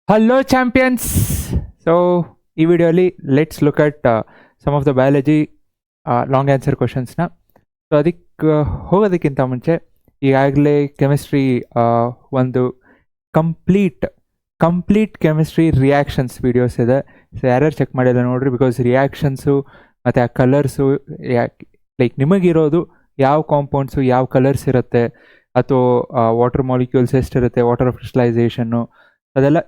Hello, champions. So, ಈ ವಿಡಿಯೋಲಿ let's look at some of the biology long answer ಕ್ವಶನ್ಸ್ನ. So ಅದಕ್ಕೆ ಹೋಗೋದಕ್ಕಿಂತ ಮುಂಚೆ ಈಗಾಗಲೇ ಕೆಮಿಸ್ಟ್ರಿ ಒಂದು ಕಂಪ್ಲೀಟ್ ಕೆಮಿಸ್ಟ್ರಿ ರಿಯಾಕ್ಷನ್ಸ್ ವಿಡಿಯೋಸ್ ಇದೆ. ಸೊ ಯಾರ್ಯಾರು ಚೆಕ್ ಮಾಡಿಲ್ಲ ನೋಡ್ರಿ, ಬಿಕಾಸ್ ರಿಯಾಕ್ಷನ್ಸು ಮತ್ತು ಆ ಕಲರ್ಸು ಲೈಕ್ ನಿಮಗಿರೋದು ಯಾವ ಕಾಂಪೌಂಡ್ಸು ಯಾವ ಕಲರ್ಸ್ ಇರುತ್ತೆ, ಅಥವಾ ವಾಟರ್ ಮಾಲಿಕ್ಯೂಲ್ಸ್ ಎಷ್ಟಿರುತ್ತೆ, ವಾಟರ್ ಕ್ರಿಸ್ಟಲೈಸೇಷನ್ನು, ಅದೆಲ್ಲ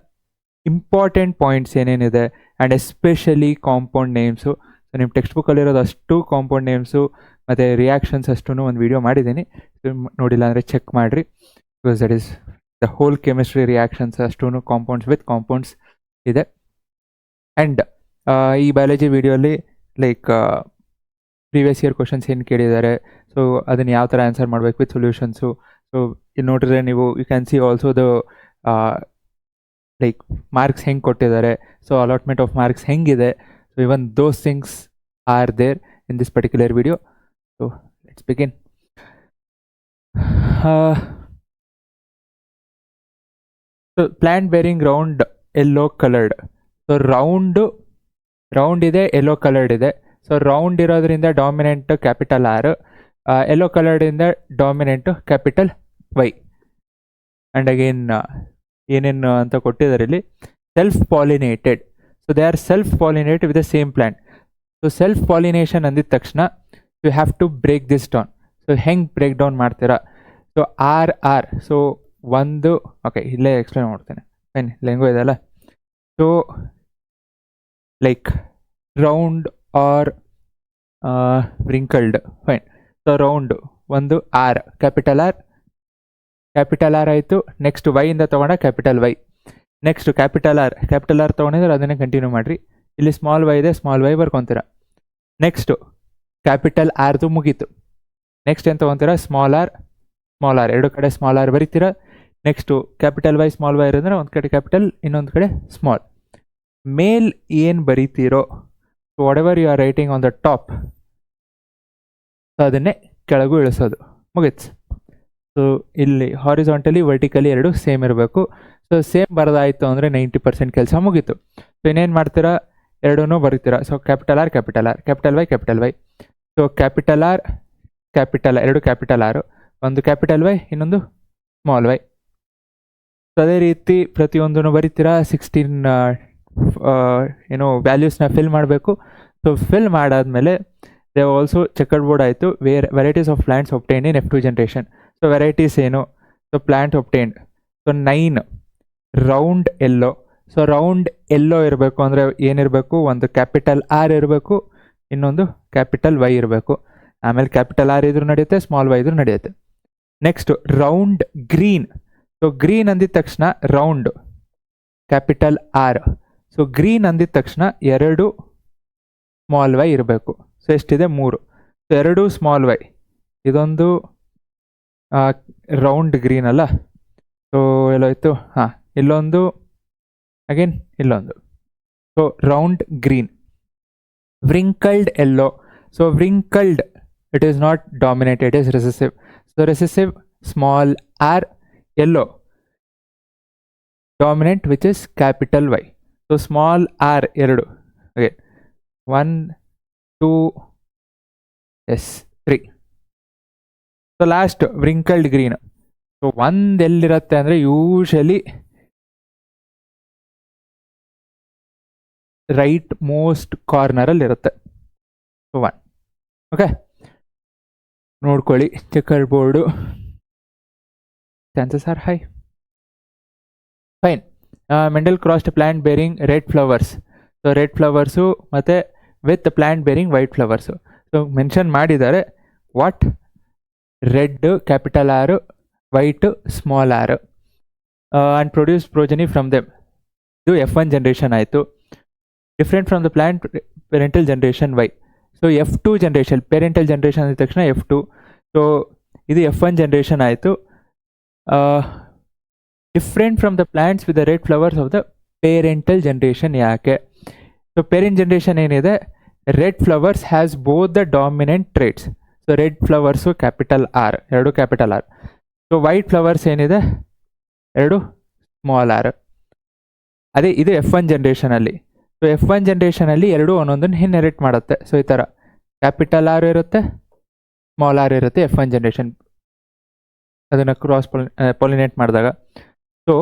ಇಂಪಾರ್ಟೆಂಟ್ ಪಾಯಿಂಟ್ಸ್ ಏನೇನಿದೆ. And especially compound names. So ನಿಮ್ಮ ಟೆಕ್ಸ್ಟ್ ಬುಕ್ಕಲ್ಲಿರೋದು ಅಷ್ಟು ಕಾಂಪೌಂಡ್ ನೇಮ್ಸು ಮತ್ತು ರಿಯಾಕ್ಷನ್ಸ್ ಅಷ್ಟೂ ಒಂದು ವಿಡಿಯೋ ಮಾಡಿದ್ದೀನಿ. ನೋಡಿಲ್ಲ ಅಂದರೆ ಚೆಕ್ ಮಾಡಿರಿ, because that is the whole chemistry reactions ಅಷ್ಟೂ ಕಾಂಪೌಂಡ್ಸ್ ವಿತ್ ಕಾಂಪೌಂಡ್ಸ್ ಇದೆ. ಆ್ಯಂಡ್ ಈ ಬಯಾಲಜಿ ವಿಡಿಯೋಲಿ ಲೈಕ್ ಪ್ರೀವಿಯಸ್ ಇಯರ್ ಕ್ವಶನ್ಸ್ ಏನು ಕೇಳಿದ್ದಾರೆ, ಸೊ ಅದನ್ನು ಯಾವ ಥರ ಆನ್ಸರ್ ಮಾಡಬೇಕು ವಿತ್ ಸೊಲ್ಯೂಷನ್ಸು. ಸೊ ಇಲ್ಲಿ ನೋಡಿದ್ರೆ ನೀವು you can see also the like marks ಹೆಂಗೆ ಕೊಟ್ಟಿದ್ದಾರೆ, ಸೊ ಅಲಾಟ್ಮೆಂಟ್ ಆಫ್ ಮಾರ್ಕ್ಸ್ ಹೆಂಗಿದೆ. So even those things are there in this particular video. So let's begin. So plant bearing round yellow coloured. So round ಇದೆ, yellow coloured ಇದೆ. So round ಇರೋದ್ರಿಂದ dominant capital R, yellow ಕಲರ್ಡಿಂದ dominant capital Y. And again ಏನೇನು ಅಂತ ಕೊಟ್ಟಿದ್ದಾರೆ ಇಲ್ಲಿ, self pollinated. So they are self pollinated with the same plant. So self pollination ಅಂದಿದ ತಕ್ಷಣ you have to break this down. So ಹೆಂಗೆ break down ಮಾಡ್ತೀರಾ? So R so ಒಂದು okay ಇಲ್ಲೇ ಎಕ್ಸ್ಪ್ಲೇನ್ ಮಾಡ್ತೇನೆ, ಫೈನ್ ಲೆಂಗೋ ಇದೆಲ್ಲ. So like round or wrinkled, fine. So round ಒಂದು ಆರ್, ಕ್ಯಾಪಿಟಲ್ ಆರ್ ಆಯಿತು. ನೆಕ್ಸ್ಟ್ ವೈ ಇಂದ ತೊಗೊಂಡ capital Y. Next capital R ತೊಗೊಂಡಿದ್ರೆ ಅದನ್ನೇ ಕಂಟಿನ್ಯೂ ಮಾಡಿರಿ. ಇಲ್ಲಿ ಸ್ಮಾಲ್ ವೈ ಇದೆ, ಸ್ಮಾಲ್ ವೈ ಬರ್ಕೊತೀರ. ನೆಕ್ಸ್ಟು ಕ್ಯಾಪಿಟಲ್ ಆರ್ದು ಮುಗೀತು. ನೆಕ್ಸ್ಟ್ ಏನು ತೊಗೊತೀರ? ಸ್ಮಾಲ್ ಆರ್ ಎರಡು ಕಡೆ ಸ್ಮಾಲ್ ಆರ್ ಬರೀತೀರ. Next capital Y small Y ಇರೋದ್ರೆ ಒಂದು ಕಡೆ ಕ್ಯಾಪಿಟಲ್, ಇನ್ನೊಂದು ಕಡೆ ಸ್ಮಾಲ್. ಮೇಲ್ ಏನು ಬರೀತೀರೋ, so whatever you are writing on the top, so ಅದನ್ನೇ ಕೆಳಗೂ ಇಳಿಸೋದು, ಮುಗೀತು. ಸೊ ಇಲ್ಲಿ ಹಾರಿಸಾಂಟಲಿ ವರ್ಟಿಕಲಿ ಎರಡು ಸೇಮ್ ಇರಬೇಕು. ಸೊ ಸೇಮ್ ಬರೋದಾಯಿತು ಅಂದರೆ 90% ಕೆಲಸ ಮುಗೀತು. ಸೊ ಇನ್ನೇನು ಮಾಡ್ತೀರಾ? ಎರಡೂ ಬರೀತೀರಾ. So capital R, capital Y. So capital R ಎರಡು ಕ್ಯಾಪಿಟಲ್ ಆರು, ಒಂದು ಕ್ಯಾಪಿಟಲ್ ವೈ, ಇನ್ನೊಂದು ಸ್ಮಾಲ್ ವೈ. ಸೊ ಅದೇ ರೀತಿ ಪ್ರತಿಯೊಂದೂ ಬರೀತೀರಾ. 16 ವ್ಯಾಲ್ಯೂಸ್ನ ಫಿಲ್ ಮಾಡಬೇಕು. ಸೊ ಫಿಲ್ ಮಾಡಾದ್ಮೇಲೆ ದೇ ಆಲ್ಸೋ ಚೆಕರ್ಡ್ ಬೋರ್ಡ್ ಆಯಿತು. Varieties of plants obtained in F2 generation. So varieties ಏನು? So plant obtained. So 9 round yellow. So round yellow ಇರಬೇಕು ಅಂದರೆ ಏನಿರಬೇಕು? ಒಂದು ಕ್ಯಾಪಿಟಲ್ ಆರ್ ಇರಬೇಕು, ಇನ್ನೊಂದು ಕ್ಯಾಪಿಟಲ್ ವೈ ಇರಬೇಕು. ಆಮೇಲೆ ಕ್ಯಾಪಿಟಲ್ ಆರ್ ಇದ್ರೂ ನಡೆಯುತ್ತೆ, ಸ್ಮಾಲ್ ವೈ ಇದ್ರೂ ನಡೆಯುತ್ತೆ. Next round green. So green ಅಂದಿದ ತಕ್ಷಣ round capital R. So green ಅಂದಿದ ತಕ್ಷಣ ಎರಡು ಸ್ಮಾಲ್ ವೈ ಇರಬೇಕು. ಸೊ ಎಷ್ಟಿದೆ? 3. ಸೊ ಎರಡು ಸ್ಮಾಲ್ ವೈ, ಇದೊಂದು ರೌಂಡ್ ಗ್ರೀನ್ ಅಲ್ಲ. ಸೊ ಎಲ್ಲೋಯ್ತು? ಹಾಂ, ಇಲ್ಲೊಂದು, ಅಗೇನ್ ಇಲ್ಲೊಂದು. So round green. Wrinkled yellow. So wrinkled it is not dominate, it is recessive. So recessive small R, yellow dominant which is capital Y. So small R ಎರಡು, again 1 2 3. So last wrinkled green. So ಒಂದು ಎಲ್ಲಿರುತ್ತೆ ಅಂದರೆ usually right most ಕಾರ್ನರಲ್ಲಿರುತ್ತೆ. So 1. Okay, ನೋಡ್ಕೊಳ್ಳಿ checker board. Chances are high. Fine. Mendel crossed plant bearing red flowers. So red flowers ಮತ್ತು with plant bearing white flowers. So mention ಮಾಡಿದ್ದಾರೆ what? Red capital R, white small R. And produce progeny from them. ಇದು F1 generation ಆಯಿತು. Different from the plant parental generation why. So F2 generation, parental generation ಅಂದ ತಕ್ಷಣ F2. So ಇದು F1 generation ಆಯಿತು. Different from the plants with the red flowers of the parental generation. ಯಾಕೆ? So parent generation ಏನಿದೆ, red flowers has both the dominant traits. So red flowers capital R, ಎರಡು capital R. So white flowers ಏನಿದೆ, ಎರಡು small R. ಅದೇ ಇದು F1 ಜನ್ರೇಷನಲ್ಲಿ. So F1 ಜನ್ರೇಷನಲ್ಲಿ ಎರಡೂ ಒಂದೊಂದನ್ನು ಇನ್ಹೆರಿಟ್ ಮಾಡುತ್ತೆ. ಸೊ ಈ ಥರ ಕ್ಯಾಪಿಟಲ್ ಆರ್ ಇರುತ್ತೆ, ಸ್ಮಾಲ್ ಆರ್ ಇರುತ್ತೆ F1 ಜನ್ರೇಷನ್, ಅದನ್ನು ಕ್ರಾಸ್ ಪಾಲಿನೇಟ್ ಮಾಡಿದಾಗ. ಸೊ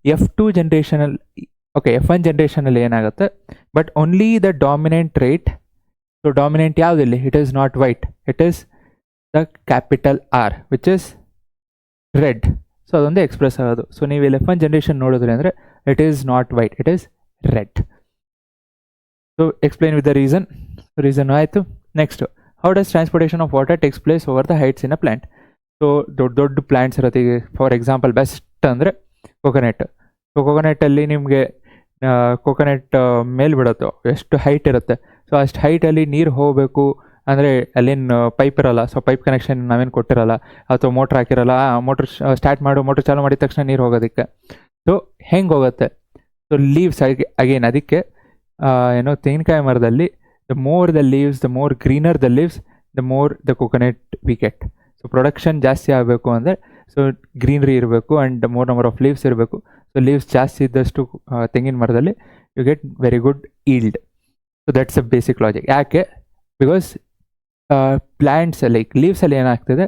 F2 ಜನ್ರೇಷನಲ್ಲಿ ಓಕೆ F1 ಜನ್ರೇಷನಲ್ಲಿ ಏನಾಗುತ್ತೆ, but only the dominant rate. So dominant ಯಾವುದಿಲ್ಲಿ, it is not white, it is the capital R which is red. So ಅದೊಂದು express ಆಗೋದು. So ನೀವು ಇಲ್ಲಿ F1 ಜನ್ರೇಷನ್ ನೋಡಿದ್ರಿ ಅಂದರೆ it is not white, it is red. So explain with the reason ಆಯಿತು. Next, how does transportation of water takes place over the heights in a plant. So ದೊಡ್ಡ plants ಇರುತ್ತೆ. ಈಗ for example best ಅಂದರೆ coconut. So ಕೋಕೋನಟ್ಟಲ್ಲಿ ನಿಮಗೆ coconut ಮೇಲೆ ಬಿಡುತ್ತೋ ಎಷ್ಟು height ಇರುತ್ತೆ. So ಅಷ್ಟು ಹೈಟಲ್ಲಿ ನೀರು ಹೋಗಬೇಕು ಅಂದರೆ ಅಲ್ಲೇನು ಪೈಪ್ ಇರೋಲ್ಲ. ಸೊ ಪೈಪ್ ಕನೆಕ್ಷನ್ ನಾವೇನು ಕೊಟ್ಟಿರಲ್ಲ ಅಥವಾ ಮೋಟ್ರ್ ಹಾಕಿರಲ್ಲ. ಮೋಟ್ರ್ ಸ್ಟಾರ್ಟ್ ಮೋಟ್ರ್ ಚಾಲು ಮಾಡಿದ ತಕ್ಷಣ ನೀರು ಹೋಗೋದಕ್ಕೆ. ಸೊ ಹೆಂಗೆ ಹೋಗುತ್ತೆ? ಸೊ ಲೀವ್ಸ್ ಅಗೇನ್ ಅದಕ್ಕೆ ಏನೋ ತೆಂಗಿನಕಾಯಿ ಮರದಲ್ಲಿ the more the leaves, the more greener the leaves, the more the coconut we get. So production ಜಾಸ್ತಿ ಆಗಬೇಕು ಅಂದರೆ ಸೊ ಗ್ರೀನರಿ ಇರಬೇಕು and more number of leaves ಇರಬೇಕು. ಸೊ ಲೀವ್ಸ್ ಜಾಸ್ತಿ ಇದ್ದಷ್ಟು ತೆಂಗಿನ ಮರದಲ್ಲಿ you get very good yield. So that's a basic logic. ಯಾಕೆ? ಬಿಕಾಸ್ ಪ್ಲ್ಯಾಂಟ್ಸ್ ಲೈಕ್ ಲೀವ್ಸಲ್ಲಿ ಏನಾಗ್ತದೆ,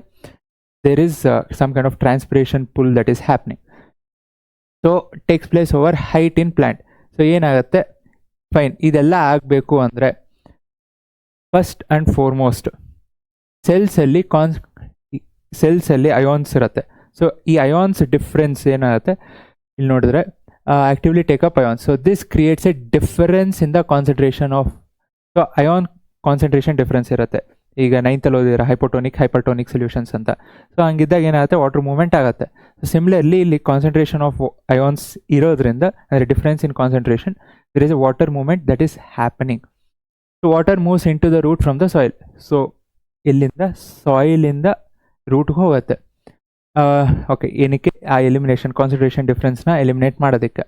there is some kind of transpiration pull that is happening. So takes place over height in plant. So ಏನಾಗುತ್ತೆ, fine, ಇದೆಲ್ಲ ಆಗಬೇಕು ಅಂದರೆ first and foremost ಸೆಲ್ಸಲ್ಲಿ ions ಇರುತ್ತೆ. So ಈ ions difference ಏನಾಗುತ್ತೆ ಇಲ್ಲಿ ನೋಡಿದ್ರೆ, actively take up ions. So this creates A difference in the concentration of. So ion concentration difference ಇರುತ್ತೆ. ಈಗ 9th ಓದಿದ್ರೆ ಹೈಪರ್ಟೋನಿಕ್ ಸೊಲ್ಯೂಷನ್ಸ್ ಅಂತ. ಸೊ ಹಂಗಿದ್ದಾಗ ಏನಾಗುತ್ತೆ, ವಾಟರ್ ಮೂವ್ಮೆಂಟ್ ಆಗುತ್ತೆ. ಸೊ ಸಿಮಿಲರ್ಲಿ ಇಲ್ಲಿ ಕಾನ್ಸಂಟ್ರೇಷನ್ ಆಫ್ ಅಯಾನ್ಸ್ ಇರೋದ್ರಿಂದ, ಅಂದರೆ difference in concentration, there is a water movement that is happening. So water moves into the root from the soil. So ಇಲ್ಲಿಂದ ಸಾಯಿಲಿಂದ ರೂಟ್ಗೆ ಹೋಗುತ್ತೆ. Okay, ಏನಕ್ಕೆ? ಆ ಎಲಿಮಿನೇಷನ್, ಕಾನ್ಸಂಟ್ರೇಷನ್ ಡಿಫ್ರೆನ್ಸ್ನ eliminate ಮಾಡೋದಕ್ಕೆ.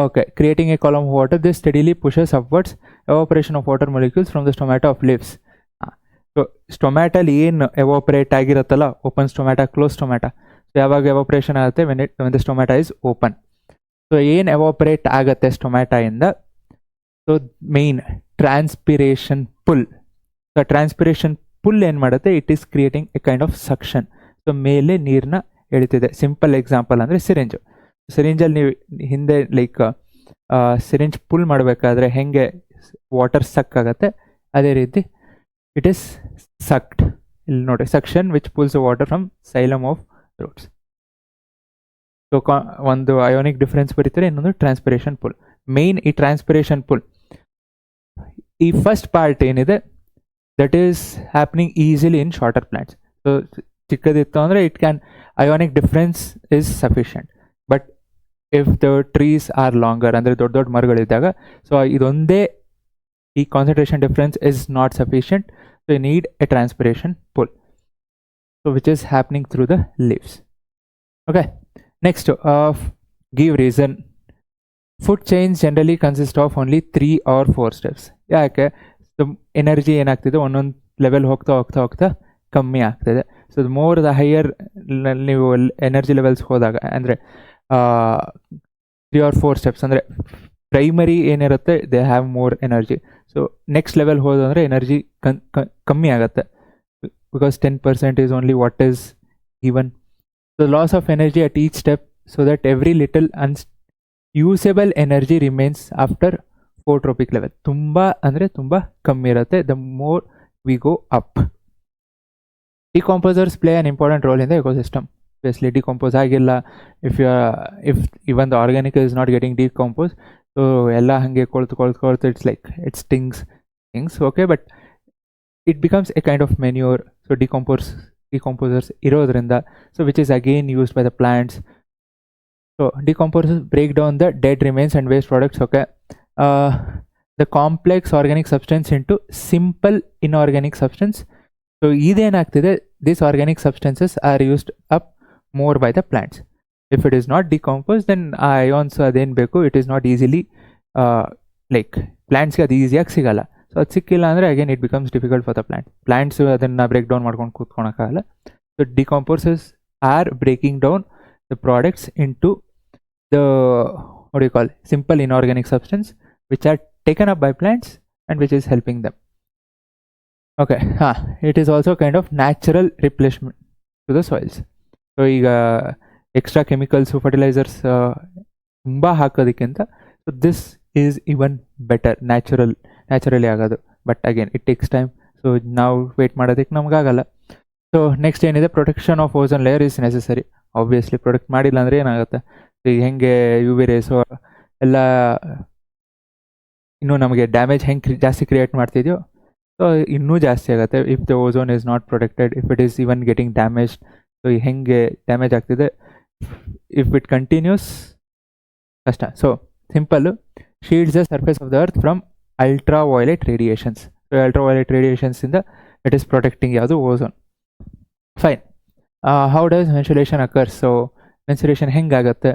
Okay, creating a column of water, this steadily pushes upwards evaporation of water molecules from the stomata of leaves. So ಸ್ಟೊಮ್ಯಾಟಲ್ಲಿ ಏನು evaporate ಆಗಿರುತ್ತಲ್ಲ, open stomata, close stomata. So ಯಾವಾಗ ಎವಾಪರೇಷನ್ ಆಗುತ್ತೆ, when the stomata is open. So ಏನು evaporate ಆಗುತ್ತೆ ಸ್ಟೊಮ್ಯಾಟಾಯಿಂದ? So main transpiration pull. So transpiration pull ಏನು ಮಾಡುತ್ತೆ, it is creating a kind of suction. So ಮೇಲೆ ನೀರನ್ನ ಎಳಿತಿದೆ. ಸಿಂಪಲ್ ಎಕ್ಸಾಂಪಲ್ ಅಂದರೆ ಸಿರಿಂಜು. ಸಿರಿಂಜಲ್ಲಿ ನೀವು ಹಿಂದೆ ಲೈಕ್ ಸಿರಿಂಜ್ ಪುಲ್ ಮಾಡಬೇಕಾದ್ರೆ ಹೆಂಗೆ ವಾಟರ್ ಸಕ್ ಆಗುತ್ತೆ, ಅದೇ ರೀತಿ ಇಟ್ ಈಸ್ ಸಕ್ಡ್. ಇಲ್ಲಿ ನೋಡಿ, suction which pulls water from xylem of roots. So ಒಂದು ಅಯೋನಿಕ್ ಡಿಫ್ರೆನ್ಸ್ ಬರೀತಾರೆ, ಇನ್ನೊಂದು ಟ್ರಾನ್ಸ್ಪಿರೇಷನ್ ಪುಲ್. ಮೇನ್ ಈ ಟ್ರಾನ್ಸ್ಪಿರೇಷನ್ ಪುಲ್, ಈ ಫಸ್ಟ್ ಪಾರ್ಟ್ ಏನಿದೆ that is happening easily in shorter plants. So ಚಿಕ್ಕದಿತ್ತು ಅಂದರೆ it can, ionic difference is sufficient. But if the trees are longer, ಅಂದರೆ ದೊಡ್ಡ ಮರಗಳಿದ್ದಾಗ, ಸೊ ಇದೊಂದೇ ಈ concentration difference is not sufficient. So you need a transpiration pull, so which is happening through the leaves. Okay, next, give reason. Food chains generally consist of only 3 or 4 steps. ಯಾಕೆ? So energy ಏನಾಗ್ತಿದೆ, ಒಂದೊಂದು level ಹೋಗ್ತಾ ಕಮ್ಮಿ ಆಗ್ತಿದೆ. So more the higher ನೀವು energy levels ಹೋದಾಗ, ಅಂದರೆ 3 or 4 steps, ಅಂದರೆ ಪ್ರೈಮರಿ ಏನಿರುತ್ತೆ they have more energy. So next level ಹೋದಂದರೆ ಎನರ್ಜಿ ಕಮ್ಮಿ ಆಗುತ್ತೆ. Because 10% is only what is given. So loss of energy at each step, so that every little usable energy remains after phototropic level. ತುಂಬಾ ಅಂದರೆ ತುಂಬ ಕಮ್ಮಿ ಇರುತ್ತೆ the more we go up. Decomposers play an important role in the ecosystem. Obviously decompose ಆಗಿಲ್ಲ, if even the organic is not getting decomposed, so ಎಲ್ಲ ಹಾಗೆ ಕೊಳ್ತು it's like it stings, okay, but it becomes a kind of manure. So decomposers ಇರೋದ್ರಿಂದ, so which is again used by the plants. So decomposers break down the dead remains and waste products, okay, the complex organic substance into simple inorganic substance. So iದೇನಾಗ್ತಿದೆ, these organic substances are used up more by the plants. If it is not decomposed, then ions ಅದೇನು ಬೇಕು, it is not easily like ಪ್ಲಾಂಟ್ಸ್ಗೆ ಅದು ಈಸಿಯಾಗಿ ಸಿಗಲ್ಲ. So ಅದು ಸಿಕ್ಕಿಲ್ಲ ಅಂದರೆ again it becomes difficult for the plants ಅದನ್ನು break down ಮಾಡ್ಕೊಂಡು ಕೂತ್ಕೊಳಕ್ಕಾಗಲ್ಲ. So decomposes are breaking down the products into the what do you call, simple inorganic substance which are taken up by plants and which is helping them. Okay, it is also kind of natural replacement to the soils. So ಈಗ extra chemicals fertilisers ತುಂಬ ಹಾಕೋದಕ್ಕಿಂತ so this is even better naturally ಆಗೋದು. But again it takes time, so ನಾವು wait ಮಾಡೋದಕ್ಕೆ ನಮಗಾಗಲ್ಲ. So next ಏನಿದೆ, protection of ozone layer is necessary. Obviously protect ಮಾಡಿಲ್ಲ ಅಂದರೆ ಏನಾಗುತ್ತೆ, ಈಗ ಹೆಂಗೆ ಯು ವಿ ರೇಸು ಎಲ್ಲ ಇನ್ನೂ ನಮಗೆ ಡ್ಯಾಮೇಜ್ ಹೆಂಗೆ ಜಾಸ್ತಿ ಕ್ರಿಯೇಟ್ ಮಾಡ್ತಿದ್ಯೋ ಸೊ ಇನ್ನೂ ಜಾಸ್ತಿ ಆಗುತ್ತೆ. If the ozone is not protected, if it is even getting damaged, so ಹೆಂಗೆ ಡ್ಯಾಮೇಜ್ ಆಗ್ತಿದೆ, ಇಫ್ ಇಟ್ ಕಂಟಿನ್ಯೂಸ್ ಕಷ್ಟ. So simple, shields the surface of the earth from ultraviolet radiations. So ultraviolet ರೇಡಿಯೇಷನ್ಸಿಂದ it is protecting ಯಾವುದು, ozone. Fine. How does menstruation occurs? So menstruation ಹೆಂಗಾಗುತ್ತೆ?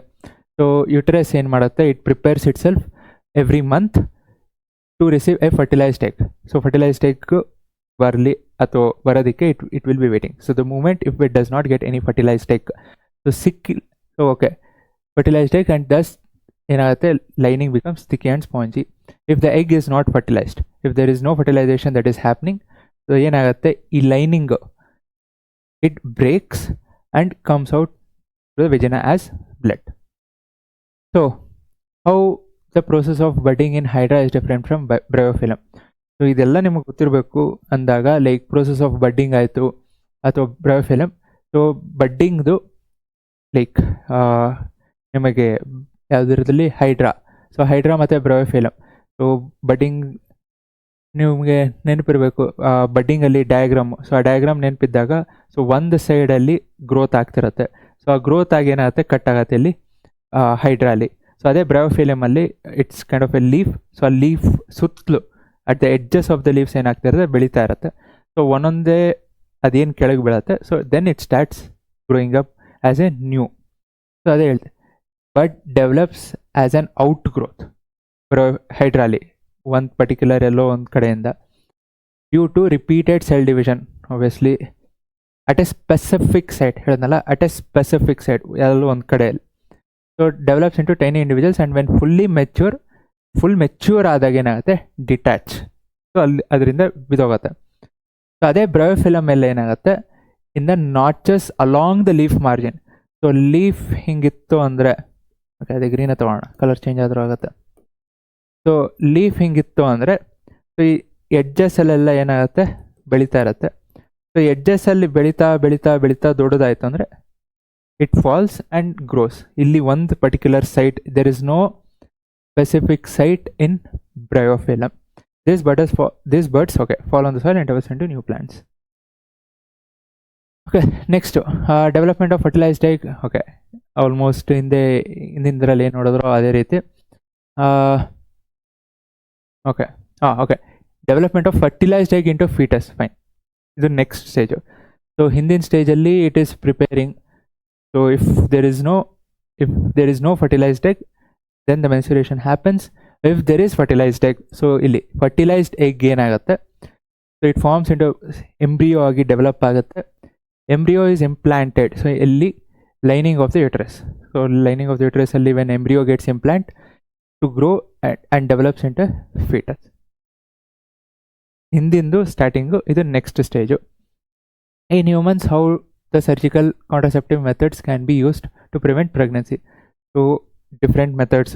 So uterus ಏನು ಮಾಡುತ್ತೆ, it prepares itself every month to receive a fertilised egg. So fertilised egg ಬರಲಿ ಅಥವಾ ಬರೋದಕ್ಕೆ it will be waiting. So the moment if it does not get any fertilised egg, so ಸಿಕ್ಕಿಲ್ಲ, so okay fertilised egg and thus ಏನಾಗುತ್ತೆ, lining becomes sticky and spongy. If the egg is not fertilised, if there is no fertilisation that is happening, so ಏನಾಗುತ್ತೆ, ಈ lining it breaks and comes out to the vagina as blood. So how the process of budding in hydra is different from bryophyllum. So ಇದೆಲ್ಲ ನಿಮಗೆ ಗೊತ್ತಿರಬೇಕು ಅಂದಾಗ, like process of budding ಆಯಿತು ಅಥವಾ bryophyllum. So ಬಡ್ಡಿಂಗ್ದು like ನಿಮಗೆ ಯಾವುದರಲ್ಲಿ hydra, so hydra ಮತ್ತು bryophyllum. So budding ನಿಮಗೆ ನೆನಪಿರಬೇಕು, ಬಡ್ಡಿಂಗಲ್ಲಿ ಡಯಾಗ್ರಾಮು. ಸೊ ಆ ಡಯಾಗ್ರಾಮ್ ನೆನಪಿದ್ದಾಗ ಸೊ ಒಂದು ಸೈಡಲ್ಲಿ ಗ್ರೋತ್ ಆಗ್ತಿರುತ್ತೆ, ಸೊ ಆ ಗ್ರೋತ್ ಆಗಿ ಏನಾಗುತ್ತೆ, ಕಟ್ ಆಗುತ್ತೆ ಇಲ್ಲಿ ಹೈಡ್ರಾಲಿ. ಸೊ ಅದೇ ಬ್ರಯೋಫಿಲಮಲ್ಲಿ it's kind of a leaf. So ಆ ಲೀಫ್ ಸುತ್ತಲೂ at the edges of the leaves ಏನಾಗ್ತಿರುತ್ತೆ, ಬೆಳೀತಾ ಇರುತ್ತೆ. ಸೊ ಒಂದೊಂದೇ ಅದೇನು ಕೆಳಗೆ ಬೀಳುತ್ತೆ, so then it starts growing up as a new. So ಅದೇ ಹೇಳ್ತೆ, but develops as an outgrowth ಹೈಡ್ರಾಲಿ, ಒಂದು ಪರ್ಟಿಕ್ಯುಲರ್ ಎಲ್ಲೋ ಒಂದು ಕಡೆಯಿಂದ, due to repeated cell division obviously at a specific site. ಹೇಳಿದ್ನಲ್ಲ, ಅಟ್ ಎ ಸ್ಪೆಸಿಫಿಕ್ ಸೈಟ್ ಎಲ್ಲೋ ಒಂದು ಕಡೆಯಲ್ಲಿ. So develops into tiny individuals and when full mature ಆದಾಗ ಏನಾಗುತ್ತೆ, ಡಿಟ್ಯಾಚ್. ಸೊ ಅಲ್ಲಿ ಅದರಿಂದ ಬಿದೋಗುತ್ತೆ. ಸೊ ಅದೇ ಬ್ರಯೋಫಿಲಮ್ ಎಲ್ಲ ಏನಾಗುತ್ತೆ, in the notches along the leaf margin. So leaf ಹಿಂಗಿತ್ತು ಅಂದರೆ, ಓಕೆ ಅದೇ ಗ್ರೀನೇ ತೊಗೊಳ್ಳೋಣ, ಕಲರ್ ಚೇಂಜ್ ಆದರೂ ಆಗುತ್ತೆ. ಸೊ ಲೀಫ್ ಹಿಂಗಿತ್ತು ಅಂದರೆ, ಸೊ ಈ ಎಡ್ಜಸ್ಸಲ್ಲೆಲ್ಲ ಏನಾಗುತ್ತೆ, ಬೆಳೀತಾ ಇರುತ್ತೆ. ಸೊ ಎಡ್ಜಸ್ಸಲ್ಲಿ ಬೆಳೀತಾ ದೊಡ್ಡದಾಯಿತು ಅಂದರೆ ಇಟ್ ಫಾಲ್ಸ್ ಆ್ಯಂಡ್ ಗ್ರೋಸ್. ಇಲ್ಲಿ ಒಂದು particular site, there is no specific site in bryophyllum. These birds fall on the soil and develop into new plants. Okay, next development of fertilized egg. Okay, almost ಹಿಂದಿಂದ್ರಲ್ಲಿ ಏನು ನೋಡಿದ್ರು ಅದೇ ರೀತಿ. Okay, development of fertilised egg into foetus. Fine, ಇದು next stage. So ಹಿಂದಿನ ಸ್ಟೇಜಲ್ಲಿ it is preparing. So if there is no fertilized egg, then the menstruation happens. If there is fertilized egg, so ಇಲ್ಲಿ fertilized egg ಏನಾಗುತ್ತೆ, so it forms into embryo ಆಗಿ develop ಆಗುತ್ತೆ. Embryo is implanted, so ಇಲ್ಲಿ lining of the uterus. So lining of the uterus ಅಲ್ಲಿ when embryo gets implant to grow and develops into fetus. ಹಿಂದಿಂದು starting, ಇದು next stage. In humans, how the surgical contraceptive methods can be used to prevent pregnancy. So different methods.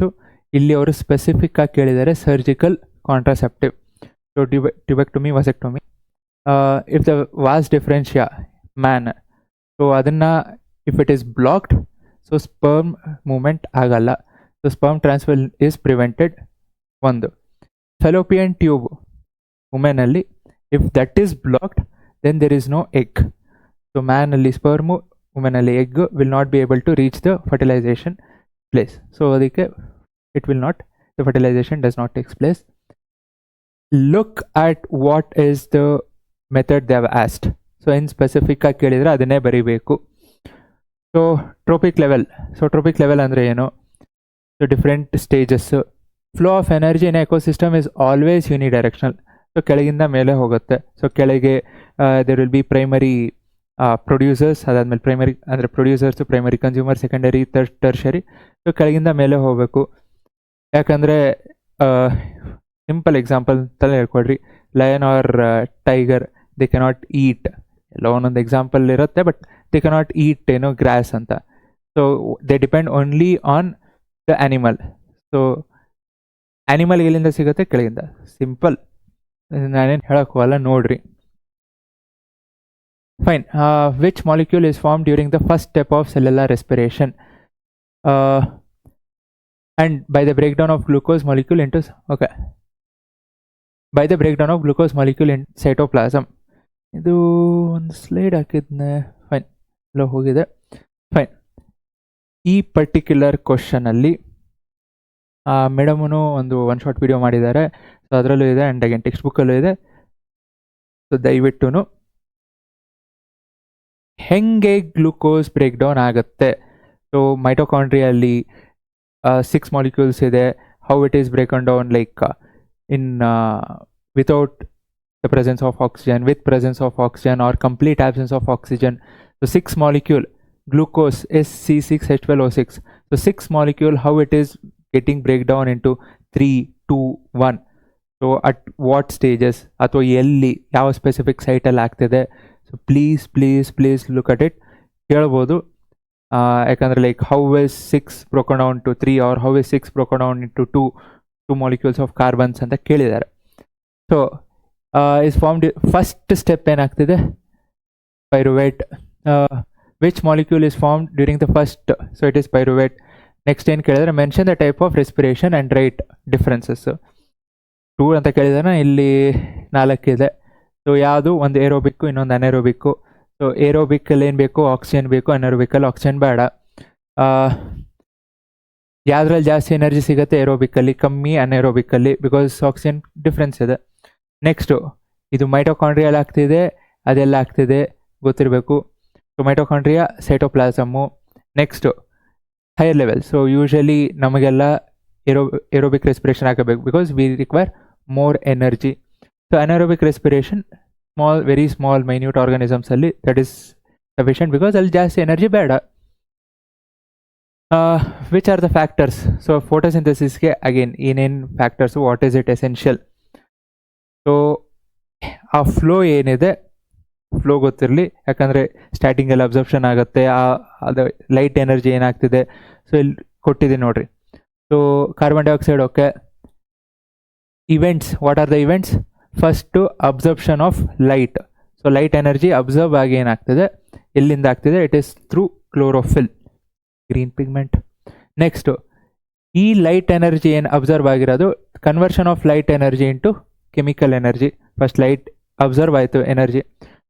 ಇಲ್ಲಿ ಅವರು specific ಆಗಿ ಕೇಳಿದ್ದಾರೆ, surgical contraceptive. So tubectomy, vasectomy. If the vas deferentia man, so ಅದನ್ನು if it is blocked, so sperm movement ಆಗಲ್ಲ. So sperm transfer is prevented. ಒಂದು fallopian tube ವುಮೆನಲ್ಲಿ, if that is blocked then there is no egg. So ಮ್ಯಾನಲ್ಲಿ sperm, ವುಮೆನಲ್ಲಿ egg will not be able to reach the fertilisation place. So ಅದಕ್ಕೆ the fertilization does not take place. Look at what is the method they have asked. So in specific ಆಗಿ ಕೇಳಿದರೆ ಅದನ್ನೇ ಬರೀಬೇಕು. So trophic level ಅಂದರೆ ಏನು? So different stages. Flow of energy in ecosystem is always unidirectional. So ಕೆಳಗಿಂದ ಮೇಲೆ ಹೋಗುತ್ತೆ. So ಕೆಳಗೆ there will be primary producers, ಅದಾದಮೇಲೆ ಪ್ರೈಮರಿ ಅಂದರೆ producers, primary consumer, secondary, tertiary. So ಕೆಳಗಿಂದ ಮೇಲೆ ಹೋಗಬೇಕು. ಯಾಕಂದರೆ ಸಿಂಪಲ್ ಎಕ್ಸಾಂಪಲ್ ಅಂತಲೇ ಹೇಳ್ಕೊಡ್ರಿ, lion or tiger they cannot eat, ಎಲ್ಲೋ ಒಂದೊಂದು ಎಕ್ಸಾಂಪಲ್ ಇರುತ್ತೆ, ಬಟ್ ದೇ ಕೆನಾಟ್ ಈಟ್ ಏನೋ ಗ್ರಾಸ್ ಅಂತ. So they depend only on the animal. So animal ಎಲ್ಲಿಂದ ಸಿಗುತ್ತೆ? ಕೆಳಗಿಂದ. ಸಿಂಪಲ್, ನಾನೇನು ಹೇಳಕ್ಕೆ ಹೋಗಲ್ಲ, ನೋಡ್ರಿ. Fine. Which molecule is form during the first step of cellular respiration and by the breakdown of glucose molecule into by the breakdown of glucose molecule in cytoplasm. ಇದು ಒಂದು slide ಹಾಕಿದ್ನೆ, fine, ಎಲ್ಲ ಹೋಗಿದೆ. Fine. ಈ particular ಕ್ವಶನಲ್ಲಿ ಮೇಡಮನು one short video ಮಾಡಿದ್ದಾರೆ. So ಅದರಲ್ಲೂ ಇದೆ and again text ಬುಕ್ಕಲ್ಲೂ ಇದೆ. So ದಯವಿಟ್ಟು ಹೆಂಗೆ ಗ್ಲೂಕೋಸ್ ಬ್ರೇಕ್ ಡೌನ್ ಆಗುತ್ತೆ. ಸೊ ಮೈಟೋಕಾಂಡ್ರಿಯಲ್ಲಿ 6 molecules ಇದೆ. How it is broken down, like in without the presence of oxygen, with presence of oxygen, or complete absence of oxygen. So 6 molecule glucose is C6H12O6. So 6 molecule, how it is getting breakdown into 3, 2, 1. So at what stages ಅಥವಾ ಎಲ್ಲಿ ಯಾವ specific ಸೈಟಲ್ಲಿ ಆಗ್ತಿದೆ. So please look at it. ಕೇಳ್ಬೋದು, ಯಾಕಂದರೆ like how is 6 broken down to 3 or how is 6 broken down into 2 molecules of carbons ಅಂತ ಕೇಳಿದ್ದಾರೆ. So is formed first step ಏನಾಗ್ತಿದೆ? Pyruvate. Which molecule is formed during the first? So it is pyruvate. Next ಏನು ಕೇಳಿದರೆ mention the type of respiration and write differences. 2 ಅಂತ ಕೇಳಿದಾರೆ, ಇಲ್ಲಿ 4 ಇದೆ. So ಯಾವುದು? ಒಂದು ಏರೋಬಿಕ್ಕು, ಇನ್ನೊಂದು ಅನೆರೋಬಿಕ್ಕು. ಸೊ ಏರೋಬಿಕ್ಕಲ್ಲಿ ಏನು ಬೇಕು? ಆಕ್ಸಿಜನ್ ಬೇಕು. ಅನೆರೋಬಿಕ್ಕಲ್ಲಿ ಆಕ್ಸಿಜನ್ ಬೇಡ. ಯಾವುದ್ರಲ್ಲಿ ಜಾಸ್ತಿ ಎನರ್ಜಿ ಸಿಗುತ್ತೆ? ಏರೋಬಿಕ್ಕಲ್ಲಿ. ಕಮ್ಮಿ ಅನೆರೋಬಿಕ್ಕಲ್ಲಿ, ಬಿಕಾಸ್ ಆಕ್ಸಿಜನ್ ಡಿಫ್ರೆನ್ಸ್ ಇದೆ. ನೆಕ್ಸ್ಟು ಇದು ಮೈಟೋಕಾಂಡ್ರಿಯಲ್ಲಿ ಆಗ್ತಿದೆ, ಅದೆಲ್ಲ ಆಗ್ತಿದೆ ಗೊತ್ತಿರಬೇಕು. So mitochondria, cytoplasm. Next higher level. So usually ನಮಗೆಲ್ಲ ಏರೋಬಿಕ್ ರೆಸ್ಪಿರೇಷನ್ ಆಗಬೇಕು, because we require more energy. So anaerobic respiration very small minute ಆರ್ಗಾನಿಸಮ್ಸಲ್ಲಿ ದಟ್ ಈಸ್ ಸಫಿಷಿಯಂಟ್, ಬಿಕಾಸ್ ಅಲ್ಲಿ ಜಾಸ್ತಿ ಎನರ್ಜಿ ಬೇಡ. Which are the factors? So ಫೋಟೋಸಿಂಥಸಿಸ್ಗೆ again ಏನೇನು factors, what is it essential? So ಆ flow ಏನಿದೆ, flow ಗೊತ್ತಿರಲಿ, ಯಾಕಂದರೆ ಸ್ಟಾರ್ಟಿಂಗಲ್ಲಿ ಅಬ್ಸರ್ಪ್ಷನ್ ಆಗುತ್ತೆ. ಅದು ಲೈಟ್ ಎನರ್ಜಿ ಏನಾಗ್ತಿದೆ, ಸೊ ಇಲ್ಲಿ ಕೊಟ್ಟಿದ್ದೀನಿ ನೋಡ್ರಿ. So carbon dioxide, okay. Events, what are the events? First absorption of light. So light energy observe ಆಗಿ ಏನಾಗ್ತಿದೆ, ಎಲ್ಲಿಂದ ಆಗ್ತಿದೆ? It is through chlorophyll, green pigment. Next ಈ ಲೈಟ್ ಎನರ್ಜಿ ಏನು ಅಬ್ಸರ್ವ್ ಆಗಿರೋದು, conversion of light energy into chemical energy. First light observe ಆಯಿತು energy.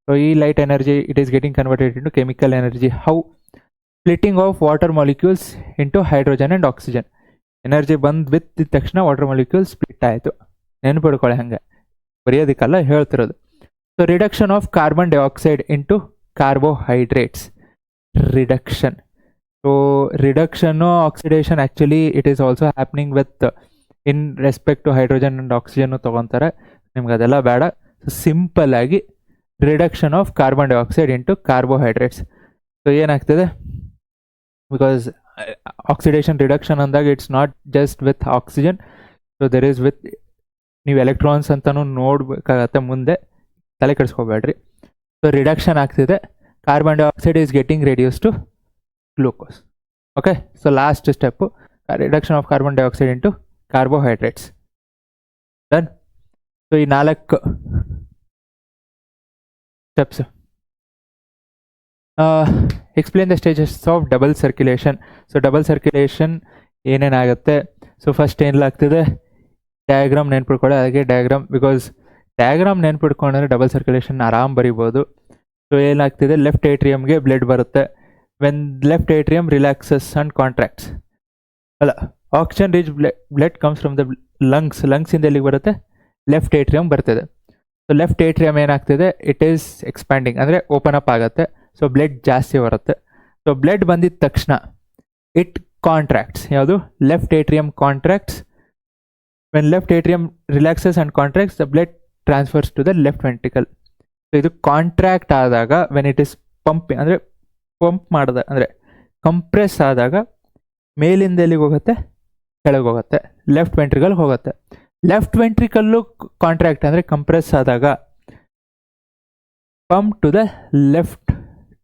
So ಈ light energy it is getting converted into chemical energy. How? Splitting of water molecules into hydrogen and oxygen. Energy ಬಂದು ಬಿದ್ದ ತಕ್ಷಣ water molecule split ಆಯಿತು. ನೆನ್ಪಿಡ್ಕೊಳ್ಳಿ, ಹಂಗೆ ಬರೆಯೋದಕ್ಕಲ್ಲ ಹೇಳ್ತಿರೋದು. So reduction of carbon dioxide into carbohydrates. Reduction. So reduction oxidation actually it is also happening with in respect to hydrogen and oxygen ತೊಗೊತಾರೆ. ನಿಮ್ಗೆ ಅದೆಲ್ಲ ಬೇಡ. ಸೊ ಸಿಂಪಲ್ ಆಗಿ reduction of carbon dioxide into carbohydrates. So ಏನಾಗ್ತದೆ? Because oxidation reduction ಅಂದಾಗ it's not just with oxygen, so there is with ನೀವು electrons ಅಂತಲೂ ನೋಡಬೇಕಾಗತ್ತೆ ಮುಂದೆ, ತಲೆ ಕೆಡಿಸ್ಕೋಬೇಡ್ರಿ. ಸೊ ರಿಡಕ್ಷನ್ ಆಗ್ತಿದೆ, carbon dioxide is getting reduce to glucose. Okay. So last step reduction of carbon dioxide into carbohydrates. Done. So ಈ 4 steps. Explain the stages of double circulation. So double circulation ಏನೇನಾಗುತ್ತೆ? So first ಏನಾಗ್ತಿದೆ? Diagram ನೆನ್ಪಿಡ್ಕೊಳ್ಳಿ. ಹಾಗೆ diagram, because diagram ನೆನ್ಪಿಡ್ಕೊಂಡ್ರೆ double circulation ಆರಾಮ್ ಬರಿಬೋದು. So ಏನಾಗ್ತಿದೆ? Left ಏಟ್ರಿಯಮ್ಗೆ ಬ್ಲಡ್ ಬರುತ್ತೆ. When left atrium relaxes and contracts, ಅಲ್ಲ, oxygen rich blood comes from the ಲಂಗ್ಸಿಂದ ಎಲ್ಲಿಗೆ ಬರುತ್ತೆ? ಲೆಫ್ಟ್ ಏಟ್ರಿಯಮ್ ಬರ್ತದೆ. ಸೊ ಲೆಫ್ಟ್ ಏಟ್ರಿಯಮ್ ಏನಾಗ್ತಿದೆ? ಇಟ್ ಈಸ್ ಎಕ್ಸ್ಪ್ಯಾಂಡಿಂಗ್, ಅಂದರೆ ಓಪನ್ ಅಪ್ ಆಗುತ್ತೆ. ಸೊ ಬ್ಲಡ್ ಜಾಸ್ತಿ ಬರುತ್ತೆ. ಸೊ ಬ್ಲಡ್ ಬಂದಿದ ತಕ್ಷಣ ಇಟ್ ಕಾಂಟ್ರಾಕ್ಟ್ಸ್. ಯಾವುದು? Left atrium contracts. When left atrium relaxes and contracts, the blood transfers to the left ventricle. So ಇದು contract ಆದಾಗ, ವೆನ್ ಇಟ್ ಇಸ್ ಪಂಪಿಂಗ್, ಅಂದರೆ ಪಂಪ್ ಮಾಡಿದ ಅಂದರೆ ಕಂಪ್ರೆಸ್ ಆದಾಗ ಮೇಲಿಂದ ಎಲ್ಲಿಗೆ ಹೋಗುತ್ತೆ? ಕೆಳಗೆ ಹೋಗುತ್ತೆ, ಲೆಫ್ಟ್ ವೆಂಟ್ರಿಕಲ್ ಹೋಗುತ್ತೆ. ಲೆಫ್ಟ್ ವೆಂಟ್ರಿಕಲ್ಲು ಕಾಂಟ್ರಾಕ್ಟ್ ಅಂದರೆ ಕಂಪ್ರೆಸ್ ಆದಾಗ pump to the left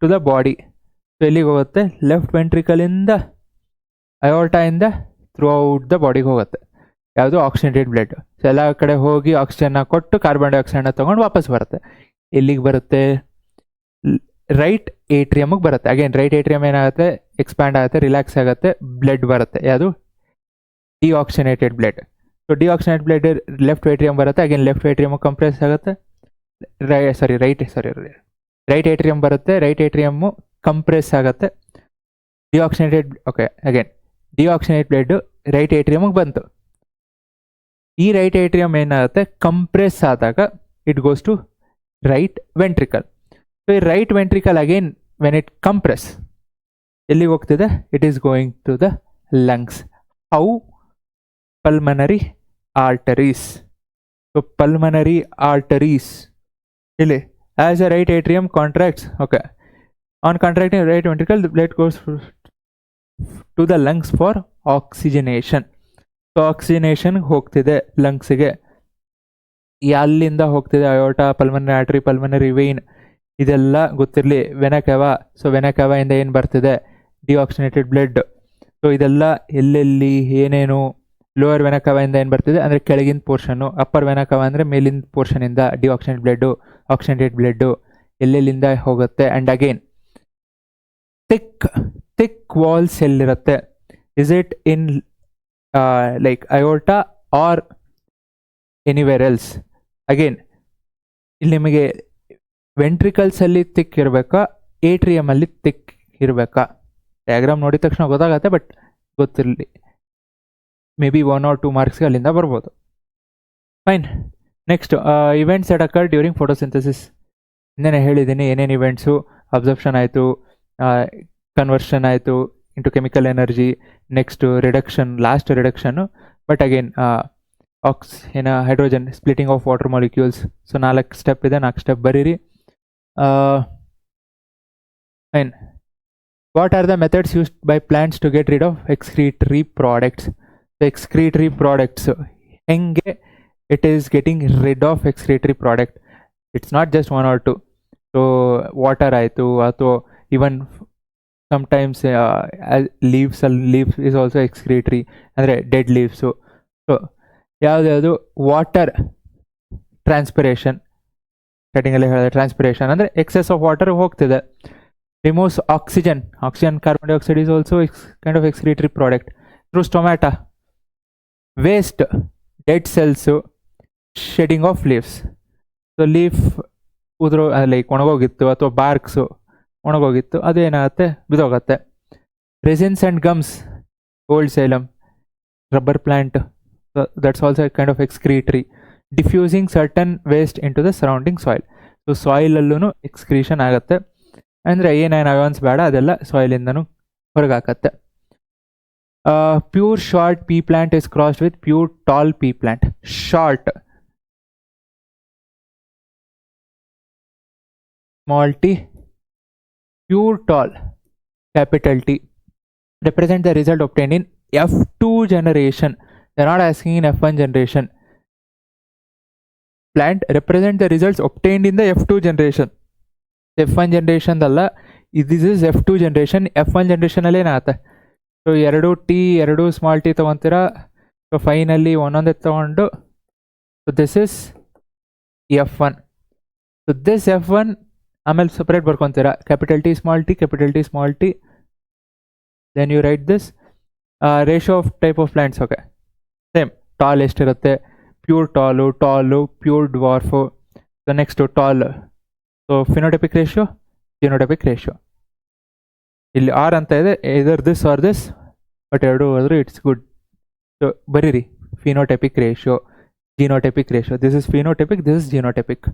to the body. So ಎಲ್ಲಿಗೆ ಹೋಗುತ್ತೆ? ಲೆಫ್ಟ್ ವೆಂಟ್ರಿಕಲಿಂದ ಅಯೋರ್ಟಾಯಿಂದ ಥ್ರೂ ಔಟ್ ದ ಬಾಡಿಗೆ ಹೋಗುತ್ತೆ. ಯಾವುದು? Oxygenated blood. ಸೊ ಎಲ್ಲ ಕಡೆ ಹೋಗಿ ಆಕ್ಸಿಜನ್ನ ಕೊಟ್ಟು ಕಾರ್ಬನ್ ಡೈಆಕ್ಸೈಡ್ನ ತೊಗೊಂಡು ವಾಪಸ್ ಬರುತ್ತೆ. ಎಲ್ಲಿಗೆ ಬರುತ್ತೆ? ರೈಟ್ ಏಟ್ರಿಯಮ್ಗೆ ಬರುತ್ತೆ. ಅಗೇನ್ ರೈಟ್ ಏಟ್ರಿಯಮ್ ಏನಾಗುತ್ತೆ? ಎಕ್ಸ್ಪ್ಯಾಂಡ್ ಆಗುತ್ತೆ, ರಿಲ್ಯಾಕ್ಸ್ ಆಗುತ್ತೆ, ಬ್ಲಡ್ ಬರುತ್ತೆ. ಯಾವುದು? Deoxygenated blood. So deoxygenated blood left atrium ಬರುತ್ತೆ. ಅಗೇನ್ ಲೆಫ್ಟ್ ಏಟ್ರಿಯಮ್ ಕಂಪ್ರೆಸ್ ಆಗುತ್ತೆ. ರೈಟ್ ಏಟ್ರಿಯಮ್ ಬರುತ್ತೆ. ರೈಟ್ ಏಟ್ರಿಯಮ್ಮು ಕಂಪ್ರೆಸ್ ಆಗುತ್ತೆ. Deoxygenated again deoxygenated blood right ಏಟ್ರಿಯಮ್ಗೆ ಬಂತು. ಈ ರೈಟ್ ಏಟ್ರಿಯಮ್ ಏನಾಗುತ್ತೆ? ಕಂಪ್ರೆಸ್ ಆದಾಗ it goes to right ventricle. So ಈ right ventricle again when it compress ಎಲ್ಲಿಗೆ ಹೋಗ್ತಿದೆ? It is going to the lungs. How? Pulmonary arteries. So pulmonary arteries ಇಲ್ಲಿ as a right atrium contracts. On contracting right ventricle the blood goes to the lungs for oxygenation. So ಆಕ್ಸಿಜನೇಷನ್ಗೆ ಹೋಗ್ತಿದೆ ಲಂಗ್ಸಿಗೆ. ಅಲ್ಲಿಂದ ಹೋಗ್ತಿದೆ aorta, pulmonary artery, pulmonary vein, ಇದೆಲ್ಲ ಗೊತ್ತಿರಲಿ. ವೆನಕವ. So ವೆನಕವಿಂದ ಏನು ಬರ್ತಿದೆ? Deoxygenated blood. ಸೊ ಇದೆಲ್ಲ ಎಲ್ಲೆಲ್ಲಿ ಏನೇನು? ಲೋವರ್ ವೆನಕವಿಂದ ಏನು ಬರ್ತಿದೆ ಅಂದರೆ ಕೆಳಗಿನ ಪೋರ್ಷನ್ನು. ಅಪ್ಪರ್ ವೆನಕವ ಅಂದರೆ ಮೇಲಿನ ಪೋರ್ಷನಿಂದ ಡಿಆಕ್ಸಿಜನೇಟೆಡ್ ಬ್ಲಡ್ಡು, ಆಕ್ಸಿಜನೇಟೆಡ್ ಬ್ಲಡ್ಡು ಎಲ್ಲೆಲ್ಲಿಂದ ಹೋಗುತ್ತೆ. ಆ್ಯಂಡ್ ಅಗೇನ್ ಥಿಕ್ ವಾಲ್ಸ್ ಎಲ್ಲಿರುತ್ತೆ? Is it in like ಅಯೋಟಾ R anywhere else? Again ಇಲ್ಲಿ ನಿಮಗೆ ವೆಂಟ್ರಿಕಲ್ಸಲ್ಲಿ ಥಿಕ್ ಇರಬೇಕಾ, ಏಟ್ರಿಯಮಲ್ಲಿ ಥಿಕ್ ಇರಬೇಕಾ? ಡಯಾಗ್ರಾಮ್ ನೋಡಿದ ತಕ್ಷಣ ಗೊತ್ತಾಗತ್ತೆ, ಬಟ್ ಗೊತ್ತಿರಲಿ. ಮೇ ಬಿ 1 or 2 ಮಾರ್ಕ್ಸ್ಗೆ ಅಲ್ಲಿಂದ ಬರ್ಬೋದು. Fine. Next events that occur during photosynthesis. ಇನ್ನೇನೆ ಹೇಳಿದ್ದೀನಿ ಏನೇನು ಇವೆಂಟ್ಸು. ಅಬ್ಸರ್ಪ್ಷನ್ ಆಯಿತು, ಕನ್ವರ್ಷನ್ ಆಯಿತು into chemical energy, next reduction, last reduction. But again hydrogen splitting of water molecules. So 4 step ಇದೆ, 4 ಸ್ಟೆಪ್ ಬರೀರಿ. Fine. What are the methods used by plants to get rid of excretory products? Excretory products ಹೆಂಗೆ it is getting rid of excretory product? It's not just 1 or 2. So water ಆಯಿತು, ಅಥವಾ even sometimes leaves is also excretory, ಅಂದರೆ dead leaves. So ಯಾವುದ್ಯಾವುದು? Water transpiration. ಸ್ಟಾರ್ಟಿಂಗಲ್ಲಿ ಹೇಳಿದೆ transpiration ಅಂದರೆ excess of water ಹೋಗ್ತಿದೆ. Removes oxygen. Carbon dioxide is also kind of excretory product through stomata. Waste, dead cells, shedding of leaves. So leaf ಉದುರೋ like ಒಣಗೋಗಿತ್ತು, ಅಥವಾ barks ಒಣಗೋಗಿತ್ತು, ಅದು ಏನಾಗುತ್ತೆ? ಬಿದೋಗುತ್ತೆ. Resins and gums, old xylem, rubber plant, that's also kind of excretory. Diffusing certain waste in to the surrounding soil. So ಸಾಯಿಲಲ್ಲೂ excretion ಆಗುತ್ತೆ, ಅಂದರೆ ಏನೇನು ಅಯಾನ್ಸ್ ಬೇಡ ಅದೆಲ್ಲ ಸಾಯಿಲಿಂದನೂ ಹೊರಗೆ ಹಾಕತ್ತೆ. Pure short pea plant is crossed with pure tall pea plant. Short, small T, pure tall, capital T, represent the result obtained in F2 generation. They are not asking in F1 generation. Plant represent the results obtained in the F2 generation. F1 generation ಅಲ್ಲ, this is F2 generation. F1 generation ಅಲ್ಲಿ ಏನಾಗುತ್ತೆ? So 2 T, 2 small T ತೊಗೊತೀರಾ. So finally ಒಂದೊಂದೇ ತೊಗೊಂಡು, so this is F1. So this F1 ಆಮೇಲೆ separate ಬರ್ಕೊತೀರಾ. Capital T small T, capital T small T. Then you write this ratio of type of plants. Same. Tall ಎಷ್ಟಿರುತ್ತೆ? Pure tall, pure dwarf. So next tall. So phenotypic ratio, genotypic ratio. ಇಲ್ಲಿ R ಅಂತ ಇದೆ, ಇದರ್ this R this, but ಎರಡು ಹೋದ್ರೆ it's good. So ಬರೀರಿ phenotypic ratio, genotypic ratio. This is phenotypic, this is genotypic.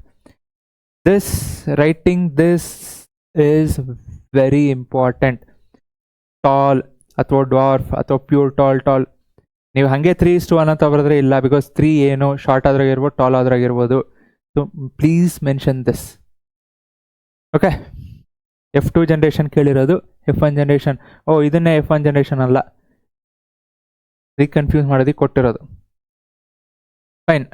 Writing this is very important. Tall ಅಥವಾ dwarf ಅಥವಾ pure tall. ನೀವು ಹಾಗೆ 3:1 ಅಂತ ಬರೆದ್ರೆ ಇಲ್ಲ, ಬಿಕಾಸ್ 3 ಏನು ಶಾರ್ಟ್ ಆದ್ರಾಗಿರ್ಬೋದು, ಟಾಲ್ ಆದ್ರಾಗಿರ್ಬೋದು. So please mention this. Okay. F2 generation ಕೇಳಿರೋದು, F1 ಜನರೇಷನ್. ಇದನ್ನೇ F1 ಜನರೇಷನ್ ಅಲ್ಲ, ರೀಕನ್ಫ್ಯೂಸ್ ಮಾಡೋದಕ್ಕೆ ಕೊಟ್ಟಿರೋದು. ಫೈನ್,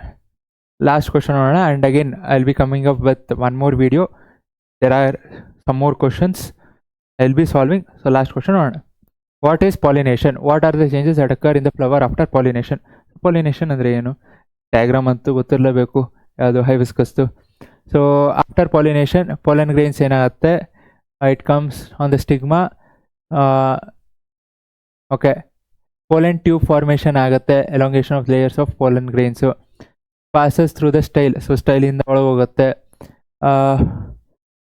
ಲಾಸ್ಟ್ ಕ್ವಶನ್ ನೋಡೋಣ. And again I will be coming up with one more video. There R some more questions I will be solving. So last question ನೋಡೋಣ. What is pollination? What are the changes that occur in the flower after pollination? Pollination ಅಂದರೆ ಏನು? Diagram ಅಂತೂ ಗೊತ್ತಿರಲೇಬೇಕು, ಯಾವುದು ಹೈಬಿಸ್ಕಸ್ದು. So after pollination pollen grains ಏನಾಗುತ್ತೆ, it comes on the stigma. Okay, pollen tube formation ಆಗುತ್ತೆ, elongation of layers of pollen grains. Passes through the style, so ಸ್ಟೈಲಿಂದ ಒಳಗೆ ಹೋಗುತ್ತೆ.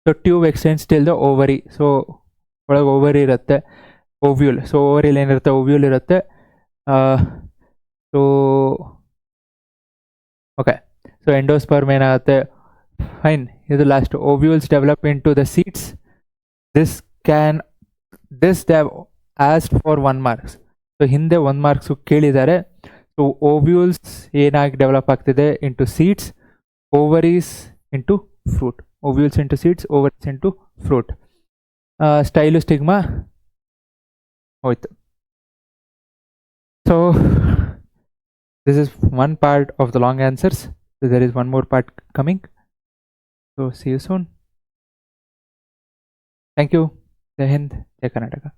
So tube extends till the ovary, so ಒಳಗೆ ovary ಇರುತ್ತೆ. Ovule, so ಓವರಿಲಿ ಏನಿರುತ್ತೆ, ovule ಇರುತ್ತೆ. So okay, so endosperm ಏನಾಗುತ್ತೆ. ಫೈನ್, ಇದು last. Ovules develop into the seeds. This they have asked for 1 marks. So ಹಿಂದೆ 1 ಮಾರ್ಕ್ಸು ಕೇಳಿದ್ದಾರೆ. Ovules ಓವ್ಯೂಲ್ಸ್ ಏನಾಗಿ ಡೆವಲಪ್ ಆಗ್ತಿದೆ into seeds, ovaries into fruit. Ovules into seeds, ovaries into fruit. Style stigma ಹೋಯ್ತು. So this is one part of the long answers. So there is one more part coming. So see you soon. Thank you. Jai Hind, Jai Karnataka.